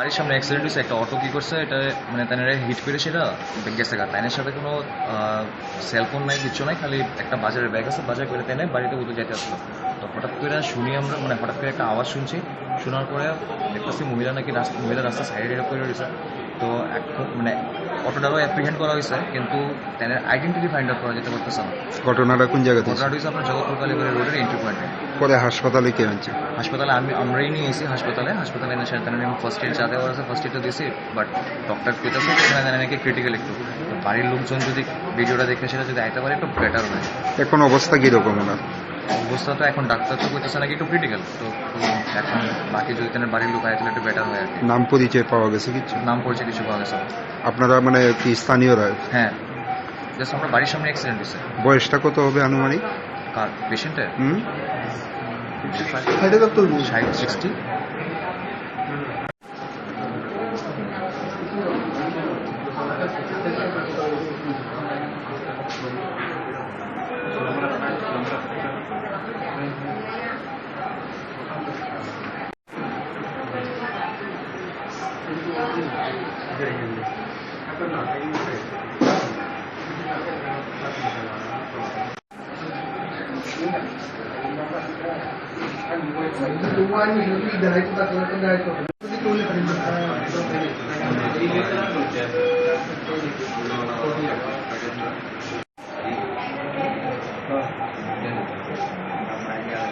বাড়ির সামনে অ্যাক্সিডেন্ট হয়েছে, একটা অটো কি করছে, এটা মানে তাদের হিট করে সেটা গেছে গা। তাইনের সাথে কোনো সেলফোন নাই, কিছু নাই, খালি একটা বাজারের ব্যাগ আছে, বাজার করে তাই বাড়িতে উঠে যেতে আসলো। তো হঠাৎ করে শুনি আমরা, মানে হঠাৎ করে একটা আওয়াজ শুনছি, শোনার পরে দেখতেছি মহিলা নাকি মহিলা রাস্তা সাইডে করে রয়েছে। তো এখন মানে অটোটারও অ্যাপ্রিহেন্ড করা হয়েছে, কিন্তু তাদের আইডেন্টিটি ফাইন্ড আউট করা যেতে পারতেছে না। ঘটনাটা কোন জায়গাতে? ঘটনাটা হয়েছে আপনার জগতপ রোডের এন্ট্রি পয়েন্টে। পরে হাসপাতালে কে আনছে? হাসপাতালে আমরাই নিয়ে এসেছি। হাসপাতালে এনে সেখানে আমি ফার্স্ট এড যা দেওয়ার আছে ফার্স্ট এডটা দিয়েছি, বাট ডক্টর কইতেছে এখানে নাকি ক্রিটিক্যাল একটু। বাড়ির লোকজন যদি ভিডিওটা দেখে সেটা যদি আইতে পারে একটু বেটার হয়। এখন অবস্থা কীরকম ওনার? অবস্থা তো এখন ডাক্তার তো কইতেছে নাকি একটু ক্রিটিক্যাল, তো এখন বাকি যদি তাদের বাড়ির লোক আইতে একটু বেটার হয় আর কি। নাম পরিচয় পাওয়া গেছে কিছু? নাম পরিচয় কিছু পাওয়া গেছে। আপনারা মানে কি স্থানীয়রা? হ্যাঁ, জাস্ট আমরা বাড়ির সামনে অ্যাক্সিডেন্ট হয়েছে। বয়সটা কত হবে আনুমানিক কার পেশেন্টের? 60।